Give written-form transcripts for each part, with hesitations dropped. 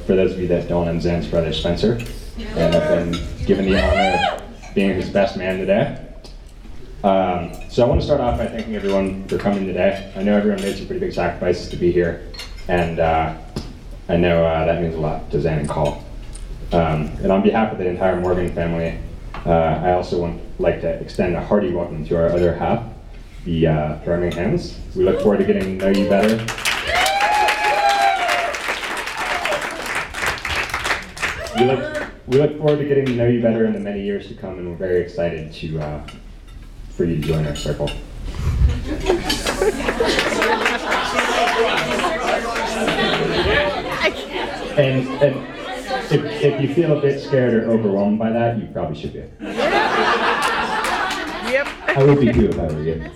for those of you that don't, I'm Zan's brother, Spencer, and I've been given the honor of being his best man today. So I want to start off by thanking everyone for coming today. I know everyone made some pretty big sacrifices to be here, and I know that means a lot to Zan and Call. And on behalf of the entire Morgan family, I also would like to extend a hearty welcome to our other half, the Birminghams. We look forward to getting to know you better. We look forward to getting to know you better in the many years to come, and we're very excited for you to join our circle. And if you feel a bit scared or overwhelmed by that, you probably should be. Yep. I would be too if I were you.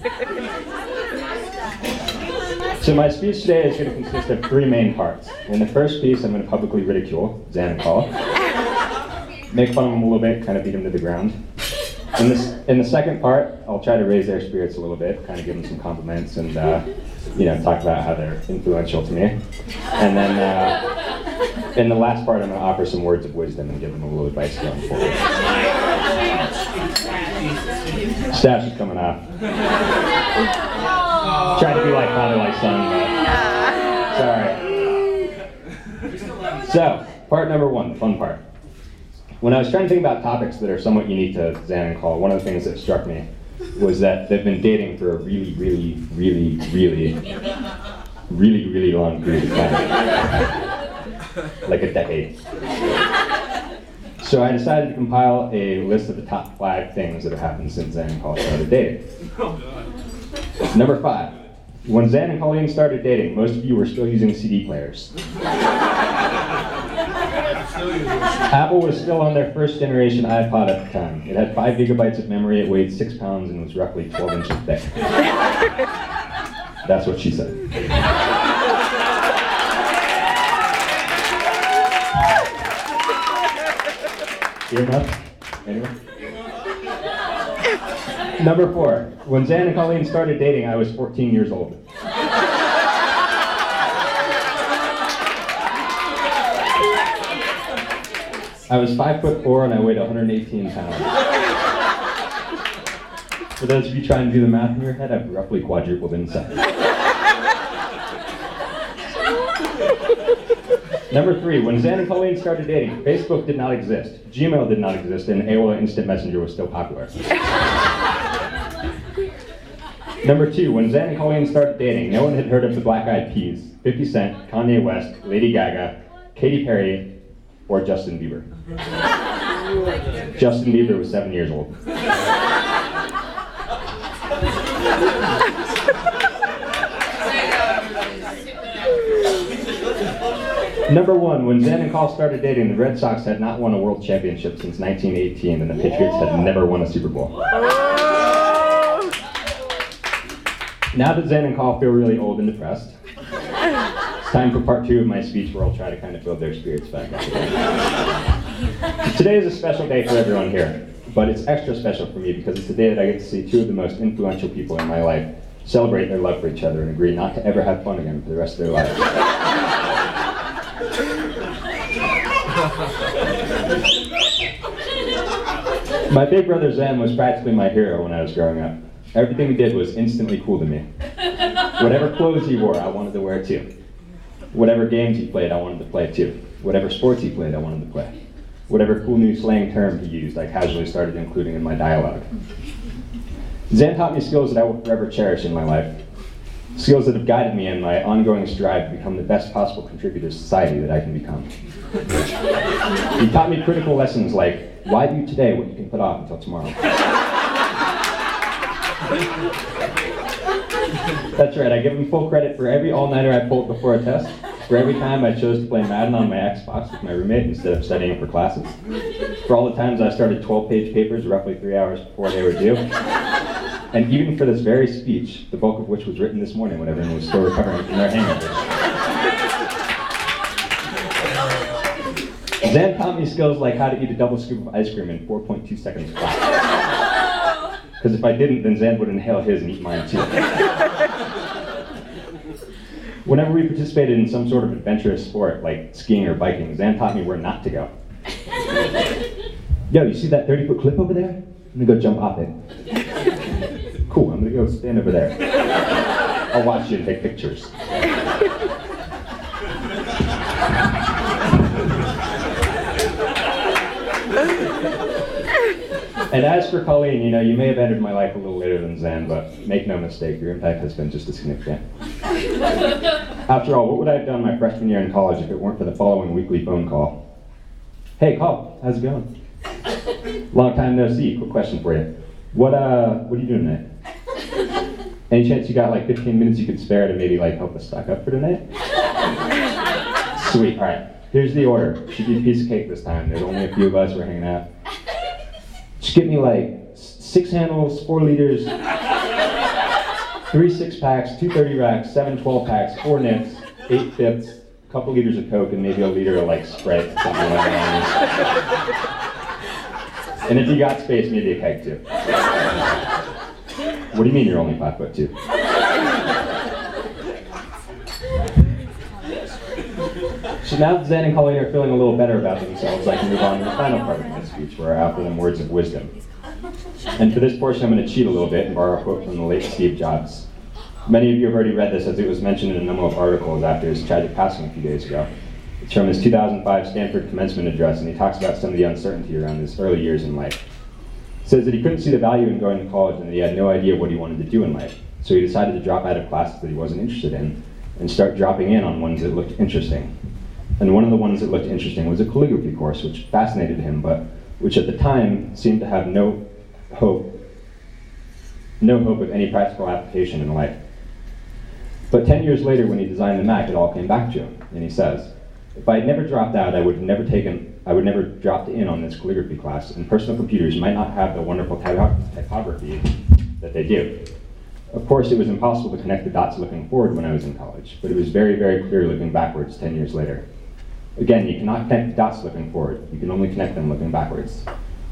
So my speech today is going to consist of three main parts. In the first piece, I'm going to publicly ridicule Zan and Call, make fun of them a little bit, kind of beat them to the ground. In the second part, I'll try to raise their spirits a little bit, kind of give them some compliments and talk about how they're influential to me. And then in the last part, I'm going to offer some words of wisdom and give them a little advice going forward. Stash is coming off. Tried to be like father, like son, but sorry. So, part number one, the fun part. When I was trying to think about topics that are somewhat unique to Zan and Call, one of the things that struck me was that they've been dating for a really long period of time. Like a decade. So I decided to compile a list of the top 5 things that have happened since Zan and Call started dating. Number 5. When Zan and Colleen started dating, most of you were still using CD players. Apple was still on their first generation iPod at the time. It had 5 gigabytes of memory, it weighed 6 pounds, and was roughly 12 inches thick. That's what she said. Enough? Anyway? Number 4. When Zan and Colleen started dating, I was 14 years old. I was 5'4" and I weighed 118 pounds. For those of you trying to do the math in your head, I've roughly quadrupled in size. Number 3, when Zan and Colleen started dating, Facebook did not exist, Gmail did not exist, and AOL Instant Messenger was still popular. Number 2, when Zan and Colleen started dating, no one had heard of the Black Eyed Peas, 50 Cent, Kanye West, Lady Gaga, Katy Perry, or Justin Bieber. Justin Bieber was 7 years old. Number 1, when Zan and Call started dating, the Red Sox had not won a world championship since 1918, and the Patriots had never won a Super Bowl. Now that Zan and Call feel really old and depressed, it's time for part 2 of my speech where I'll try to kind of build their spirits back up again. Today is a special day for everyone here, but it's extra special for me because it's the day that I get to see 2 of the most influential people in my life celebrate their love for each other and agree not to ever have fun again for the rest of their lives. My big brother Zan was practically my hero when I was growing up. Everything he did was instantly cool to me. Whatever clothes he wore, I wanted to wear too. Whatever games he played, I wanted to play too. Whatever sports he played, I wanted to play. Whatever cool new slang term he used, I casually started including in my dialogue. Zan taught me skills that I will forever cherish in my life. Skills that have guided me in my ongoing strive to become the best possible contributor to society that I can become. He taught me critical lessons like, why do today what you can put off until tomorrow? That's right, I give him full credit for every all-nighter I pulled before a test, for every time I chose to play Madden on my Xbox with my roommate instead of studying for classes, for all the times I started 12-page papers roughly 3 hours before they were due, and even for this very speech, the bulk of which was written this morning when everyone was still recovering from their hangovers. Zan taught me skills like how to eat a double scoop of ice cream in 4.2 seconds flat. Because if I didn't, then Zan would inhale his and eat mine too. Whenever we participated in some sort of adventurous sport, like skiing or biking, Zan taught me where not to go. Yo, you see that 30-foot cliff over there? I'm gonna go jump off it. Cool, I'm gonna go stand over there. I'll watch you and take pictures. And as for Colleen, you know, you may have entered my life a little later than Zan, but make no mistake, your impact has been just as significant. After all, what would I have done my freshman year in college if it weren't for the following weekly phone call? Hey, Col, how's it going? Long time no see. Quick question for you. What are you doing tonight? Any chance you got like 15 minutes you could spare to maybe like help us stock up for tonight? Sweet. All right. Here's the order. Should be a piece of cake this time. There's only a few of us. We're hanging out. Just get me like 6 handles, 4 liters, 3 6-packs, 2 30-racks, 7 12-packs, 4 nips, 8 fifths, a couple liters of Coke, and maybe a liter of like Sprite, something like that. And if you got space, maybe a keg too. What do you mean you're only 5'2"? So now that Zan and Colleen are feeling a little better about themselves, I can move on to the final part of my speech, where I offer them words of wisdom. And for this portion, I'm going to cheat a little bit and borrow a quote from the late Steve Jobs. Many of you have already read this, as it was mentioned in a number of articles after his tragic passing a few days ago. It's from his 2005 Stanford commencement address, and he talks about some of the uncertainty around his early years in life. He says that he couldn't see the value in going to college and that he had no idea what he wanted to do in life. So he decided to drop out of classes that he wasn't interested in and start dropping in on ones that looked interesting. And one of the ones that looked interesting was a calligraphy course, which fascinated him, but which at the time seemed to have no hope of any practical application in life. But 10 years later, when he designed the Mac, it all came back to him, and he says, if I had never dropped out, I would have never dropped in on this calligraphy class, and personal computers might not have the wonderful typography that they do. Of course, it was impossible to connect the dots looking forward when I was in college, but it was very, very clear looking backwards 10 years later. Again, you cannot connect the dots looking forward. You can only connect them looking backwards.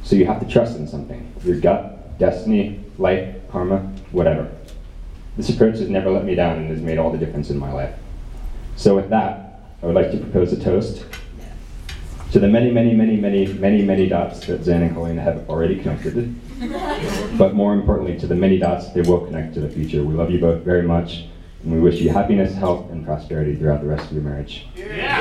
So you have to trust in something. Your gut, destiny, life, karma, whatever. This approach has never let me down and has made all the difference in my life. So with that, I would like to propose a toast to the many, many, many, many, many, many dots that Zan and Colleen have already connected. But more importantly, to the many dots they will connect to the future. We love you both very much, and we wish you happiness, health, and prosperity throughout the rest of your marriage. Yeah.